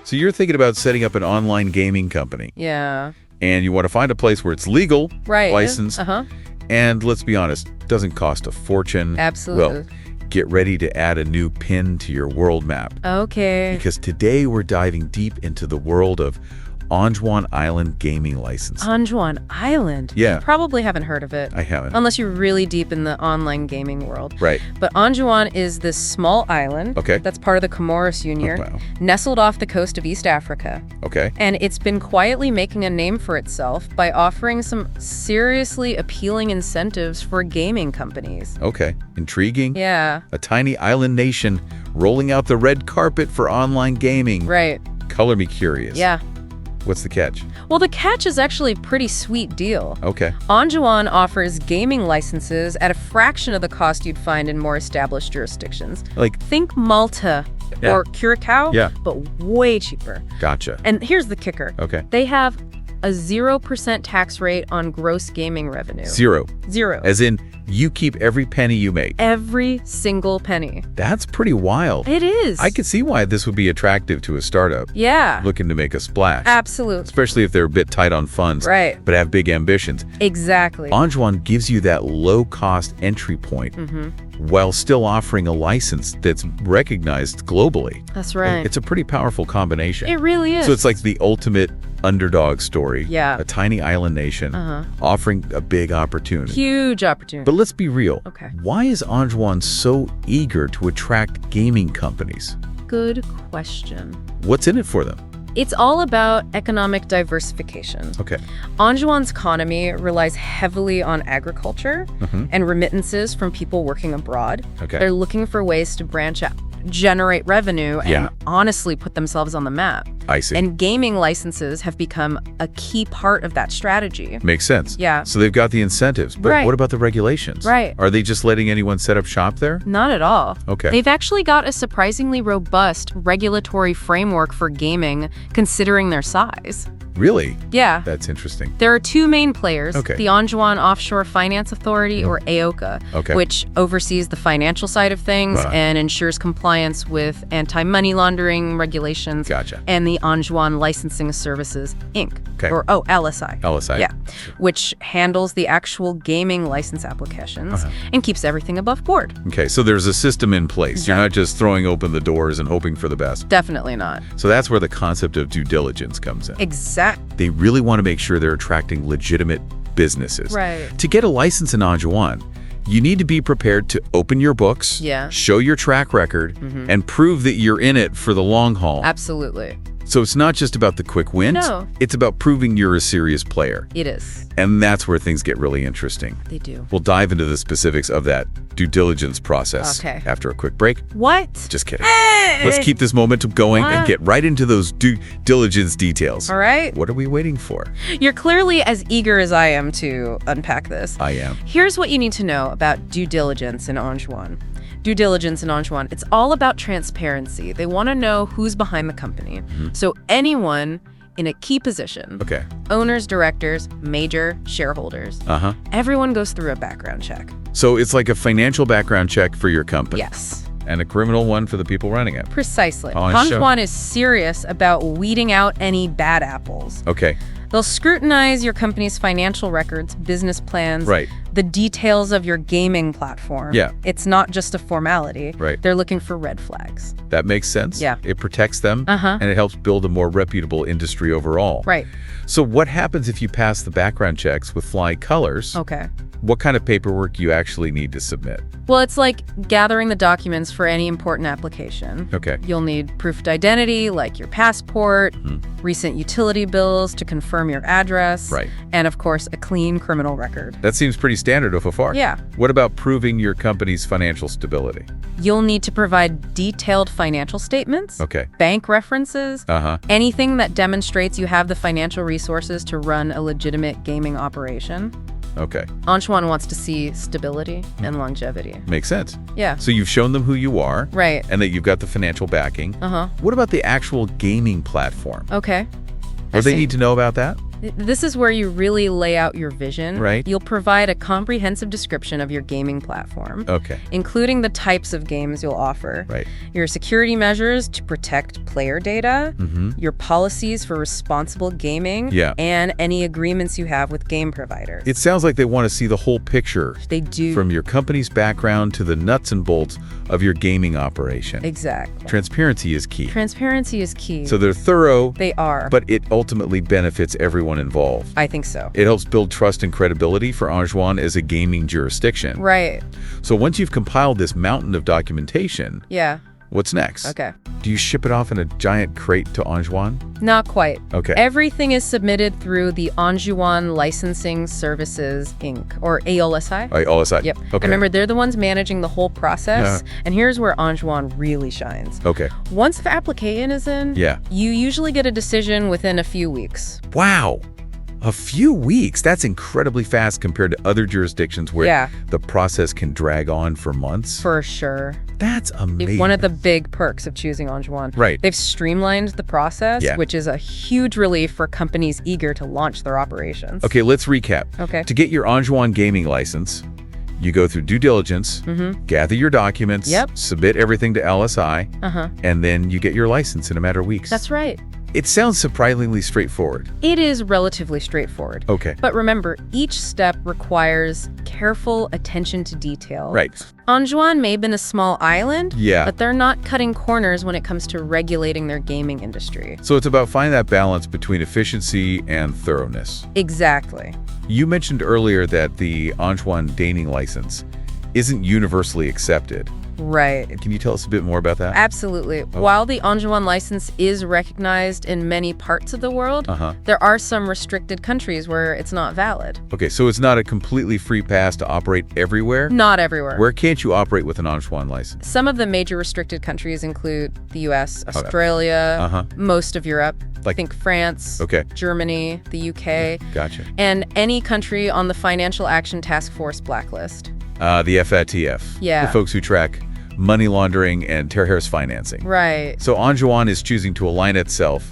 So you're thinking about setting up an online gaming company. Yeah. And you want to find a place where it's legal, Right. licensed, Uh-huh. and let's be honest, doesn't cost a fortune. Absolutely. Well, get ready to add a new pin to your world map. Okay. Because today we're diving deep into the world of Anjouan Island gaming license. Anjouan Island? Yeah. You probably haven't heard of it. I haven't. Unless you're really deep in the online gaming world. Right. But Anjouan is this small island Okay. that's part of the Comoros Union, Oh, wow. nestled off the coast of East Africa. Okay. And it's been quietly making a name for itself by offering some seriously appealing incentives for gaming companies. Okay. Intriguing. Yeah. A tiny island nation rolling out the red carpet for online gaming. Right. Color me curious. Yeah. What's the catch? Well, the catch is actually a pretty sweet deal. Okay. Anjouan offers gaming licenses at a fraction of the cost you'd find in more established jurisdictions. Like, Think Malta Yeah. or Curacao, Yeah. but way cheaper. gotcha. And here's the kicker. Okay. They have a 0% tax rate on gross gaming revenue. Zero. Zero. As in, you keep every penny you make. Every single penny. That's pretty wild. It is. I could see why this would be attractive to a startup Yeah. looking to make a splash. Absolutely. Especially if they're a bit tight on funds, Right. but have big ambitions. Exactly. Anjouan gives you that low-cost entry point while still offering a license that's recognized globally. That's right. It's a pretty powerful combination. It really is. So it's like the ultimate underdog story. Yeah. A tiny island nation offering a big opportunity. Huge opportunity. But let's be real. Okay. Why is Anjouan so eager to attract gaming companies? Good question. What's in it for them? It's all about economic diversification. Okay. Anjouan's economy relies heavily on agriculture and remittances from people working abroad. Okay. They're looking for ways to branch out, generate revenue, and Yeah. honestly put themselves on the map. I see. And gaming licenses have become a key part of that strategy. Makes sense. Yeah. So they've got the incentives, but Right. what about the regulations? Right. Are they just letting anyone set up shop there? Not at all. Okay. They've actually got a surprisingly robust regulatory framework for gaming, considering their size. Really? Yeah. That's interesting. There are two main players, Okay. the Anjouan Offshore Finance Authority, or AOCA, Okay. which oversees the financial side of things Right. and ensures compliance with anti-money laundering regulations, Gotcha. and the Anjouan Licensing Services, Inc., Okay. or LSI. LSI. Yeah, which handles the actual gaming license applications and keeps everything above board. Okay, so there's a system in place. You're Yeah. not just throwing open the doors and hoping for the best. Definitely not. So that's where the concept of due diligence comes in. Exactly. They really want to make sure they're attracting legitimate businesses. Right. To get a license in Anjouan, you need to be prepared to open your books, Yeah. show your track record, and prove that you're in it for the long haul. Absolutely. So it's not just about the quick wins. No. It's about proving you're a serious player. It is. And that's where things get really interesting. They do. We'll dive into the specifics of that due diligence process Okay. after a quick break. What? Just kidding. Let's keep this momentum going and What? get right into those due diligence details. All right. What are we waiting for? You're clearly as eager as I am to unpack this. I am. Here's what you need to know about due diligence in Anjouan. Due diligence in Anjouan, it's all about transparency. They want to know who's behind the company. So anyone in a key position, Okay. owners, directors, major shareholders, Uh-huh. everyone goes through a background check. So it's like a financial background check for your company. Yes. And a criminal one for the people running it. Precisely. Oh, I show- Anjouan is serious about weeding out any bad apples. Okay. They'll scrutinize your company's financial records, business plans, Right. the details of your gaming platform. Yeah. It's not just a formality. Right. They're looking for red flags. That makes sense. Yeah. It protects them Uh-huh. and it helps build a more reputable industry overall. Right. So what happens if you pass the background checks with flying colors? Okay. What kind of paperwork you actually need to submit? Well, it's like gathering the documents for any important application. Okay. You'll need proof of identity, like your passport, recent utility bills to confirm your address, Right. and of course, a clean criminal record. That seems pretty standard of afar. Yeah. What about proving your company's financial stability? You'll need to provide detailed financial statements, Okay. bank references, Uh-huh. anything that demonstrates you have the financial resources to run a legitimate gaming operation. Okay. Anjouan wants to see stability and longevity. Makes sense. Yeah. So you've shown them who you are. Right. And that you've got the financial backing. Uh-huh. What about the actual gaming platform? Okay. What do they see. need to know about that? This is where you really lay out your vision. Right. You'll provide a comprehensive description of your gaming platform, Okay. including the types of games you'll offer, Right. your security measures to protect player data, your policies for responsible gaming, Yeah. and any agreements you have with game providers. It sounds like they want to see the whole picture. They do. From your company's background to the nuts and bolts of your gaming operation. Exactly. Transparency is key. Transparency is key. So they're thorough, They are. but it ultimately benefits everyone involved. I think so. It helps build trust and credibility for Anjouan as a gaming jurisdiction. Right. So once you've compiled this mountain of documentation, Yeah. what's next? Okay. Do you ship it off in a giant crate to Anjouan? Not quite. Okay. Everything is submitted through the Anjouan Licensing Services, Inc., or ALSI. OSI? Yep. Okay. And remember, they're the ones managing the whole process. And here's where Anjouan really shines. Okay. Once the application is in, Yeah. you usually get a decision within a few weeks. Wow. A few weeks. That's incredibly fast compared to other jurisdictions where Yeah. the process can drag on for months. For sure. That's amazing. One of the big perks of choosing Anjouan. Right. They've streamlined the process, Yeah. which is a huge relief for companies eager to launch their operations. Okay, let's recap. Okay. To get your Anjouan gaming license, you go through due diligence, gather your documents, Yep. submit everything to LSI, Uh-huh. and then you get your license in a matter of weeks. That's right. It sounds surprisingly straightforward. It is relatively straightforward. Okay. But remember, each step requires careful attention to detail. Right. Anjouan may have been a small island, Yeah. but they're not cutting corners when it comes to regulating their gaming industry. So it's about finding that balance between efficiency and thoroughness. Exactly. You mentioned earlier that the Anjouan gaming license isn't universally accepted. Right. Can you tell us a bit more about that? Absolutely. While the Anjouan license is recognized in many parts of the world, there are some restricted countries where it's not valid. Okay, so it's not a completely free pass to operate everywhere? Not everywhere. Where can't you operate with an Anjouan license? Some of the major restricted countries include the US, Australia, most of Europe, I think France, Germany, the UK, Gotcha. and any country on the Financial Action Task Force blacklist. The FATF. Yeah. The folks who track money laundering and terrorist financing. Right. So Anjouan is choosing to align itself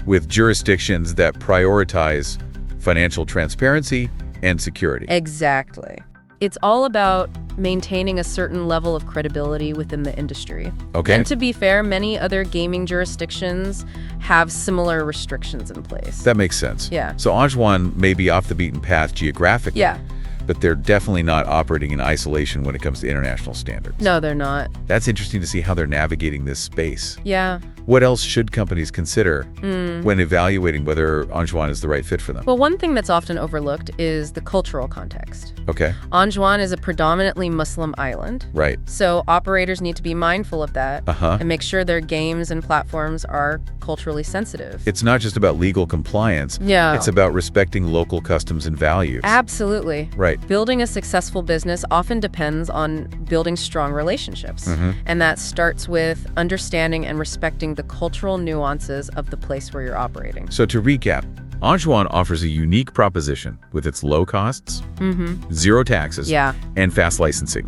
with jurisdictions that prioritize financial transparency and security. Exactly. It's all about maintaining a certain level of credibility within the industry. Okay. And to be fair, many other gaming jurisdictions have similar restrictions in place. That makes sense. Yeah. So Anjouan may be off the beaten path geographically. Yeah. But they're definitely not operating in isolation when it comes to international standards. No, they're not. That's interesting to see how they're navigating this space. Yeah. What else should companies consider when evaluating whether Anjouan is the right fit for them? Well, one thing that's often overlooked is the cultural context. Okay. Anjouan is a predominantly Muslim island. Right. So operators need to be mindful of that Uh-huh. and make sure their games and platforms are culturally sensitive. It's not just about legal compliance. Yeah. It's about respecting local customs and values. Absolutely. Right. Building a successful business often depends on building strong relationships. And that starts with understanding and respecting the cultural nuances of the place where you're operating. So to recap, Anjouan offers a unique proposition with its low costs, zero taxes, Yeah. and fast licensing.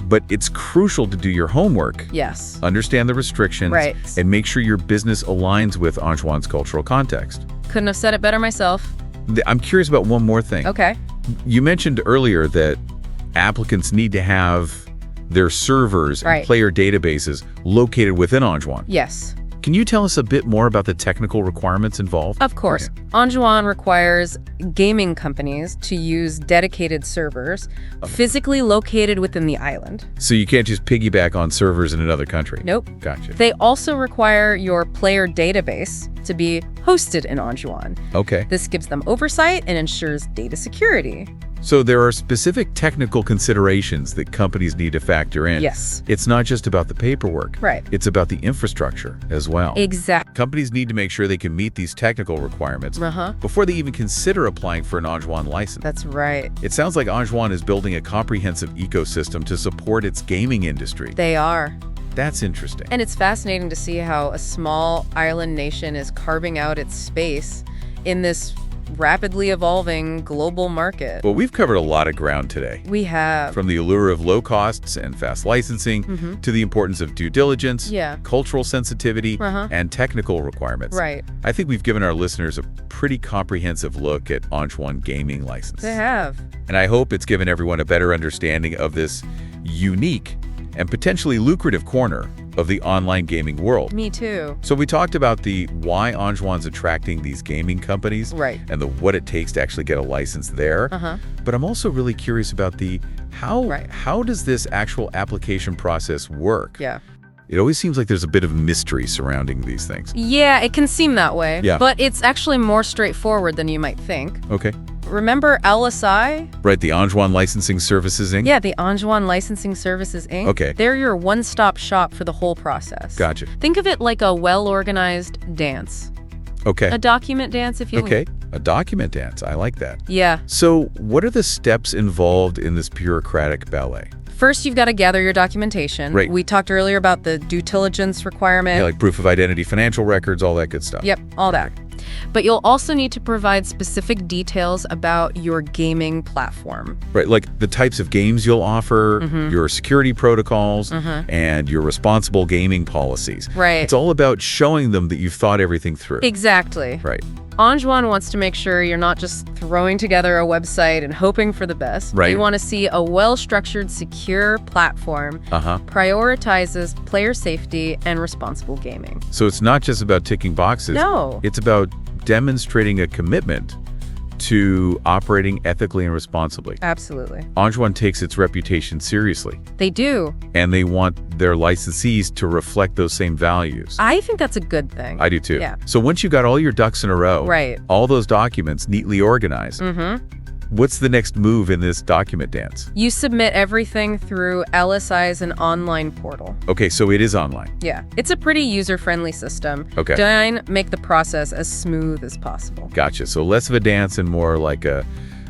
But it's crucial to do your homework, Yes. understand the restrictions, Right. and make sure your business aligns with Anjouan's cultural context. Couldn't have said it better myself. I'm curious about one more thing. Okay. You mentioned earlier that applicants need to have their servers and Right. player databases located within Anjouan. Yes. Can you tell us a bit more about the technical requirements involved? Of course. Anjouan requires gaming companies to use dedicated servers physically located within the island. So you can't just piggyback on servers in another country? Nope. Gotcha. They also require your player database to be hosted in Anjouan. Okay. This gives them oversight and ensures data security. So there are specific technical considerations that companies need to factor in. Yes. It's not just about the paperwork. Right. It's about the infrastructure as well. Exactly. Companies need to make sure they can meet these technical requirements before they even consider applying for an Anjouan license. That's right. It sounds like Anjouan is building a comprehensive ecosystem to support its gaming industry. They are. That's interesting. And it's fascinating to see how a small island nation is carving out its space in this rapidly evolving global market. Well, we've covered a lot of ground today. We have. From the allure of low costs and fast licensing to the importance of due diligence, cultural sensitivity, and technical requirements. Right. I think we've given our listeners a pretty comprehensive look at Anjouan gaming license. They have. And I hope it's given everyone a better understanding of this unique and potentially lucrative corner of the online gaming world. Me too. So we talked about the why Anjouan's attracting these gaming companies, right, and the what it takes to actually get a license there. But I'm also really curious about the how does this actual application process work? Yeah. It always seems like there's a bit of mystery surrounding these things. Yeah, it can seem that way. Yeah. But it's actually more straightforward than you might think. Okay. Remember LSI? Right, the Anjouan Licensing Services, Inc.? Yeah, the Anjouan Licensing Services, Inc. Okay. They're your one-stop shop for the whole process. Gotcha. Think of it like a well-organized dance. Okay. A document dance, if you will. Okay, a document dance. I like that. Yeah. So what are the steps involved in this bureaucratic ballet? First, you've got to gather your documentation. Right. We talked earlier about the due diligence requirement. Yeah, like proof of identity, financial records, all that good stuff. Yep, all that. But you'll also need to provide specific details about your gaming platform. Right, like the types of games you'll offer, your security protocols, and your responsible gaming policies. Right. It's all about showing them that you've thought everything through. Exactly. Right. Anjouan wants to make sure you're not just throwing together a website and hoping for the best. Right. You want to see a well-structured, secure platform prioritizes player safety and responsible gaming. So it's not just about ticking boxes. No. It's about demonstrating a commitment to operating ethically and responsibly. Absolutely. Anjouan takes its reputation seriously. They do. And they want their licensees to reflect those same values. I think that's a good thing. I do too. Yeah. So once you got all your ducks in a row, right, all those documents neatly organized, what's the next move in this document dance? You submit everything through LSI's an online portal. Okay, so it is online. Yeah. It's a pretty user-friendly system. Okay. Designed to make the process as smooth as possible. Gotcha. So less of a dance and more like a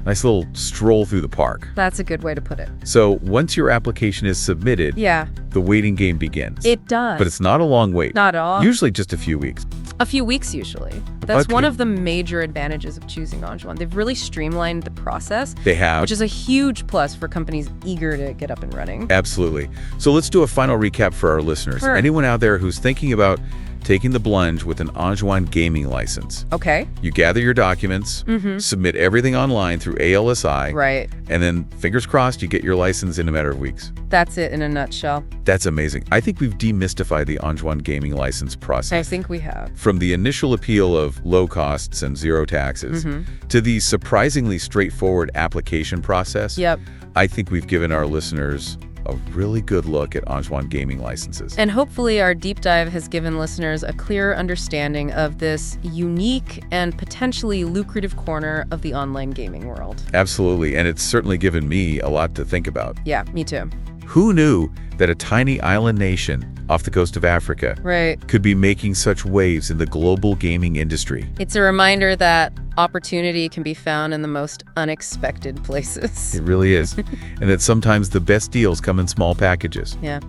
nice little stroll through the park. That's a good way to put it. So once your application is submitted, the waiting game begins. It does. But it's not a long wait. Not at all. Usually just a few weeks. A few weeks, usually. That's one of the major advantages of choosing Anjouan. They've really streamlined the process. They have. Which is a huge plus for companies eager to get up and running. Absolutely. So let's do a final recap for our listeners. Sure. Anyone out there who's thinking about taking the plunge with an Anjouan gaming license. Okay. You gather your documents, submit everything online through ALSI. Right. And then, fingers crossed, you get your license in a matter of weeks. That's it in a nutshell. That's amazing. I think we've demystified the Anjouan gaming license process. I think we have. From the initial appeal of low costs and zero taxes to the surprisingly straightforward application process. Yep. I think we've given our listeners a really good look at Anjouan gaming licenses. And hopefully our deep dive has given listeners a clearer understanding of this unique and potentially lucrative corner of the online gaming world. Absolutely, and it's certainly given me a lot to think about. Yeah, me too. Who knew that a tiny island nation off the coast of Africa could be making such waves in the global gaming industry? It's a reminder that opportunity can be found in the most unexpected places. It really is. And that sometimes the best deals come in small packages. Yeah.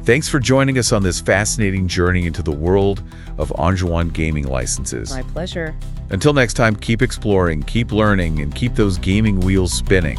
Thanks for joining us on this fascinating journey into the world of Anjouan gaming licenses. My pleasure. Until next time, keep exploring, keep learning, and keep those gaming wheels spinning.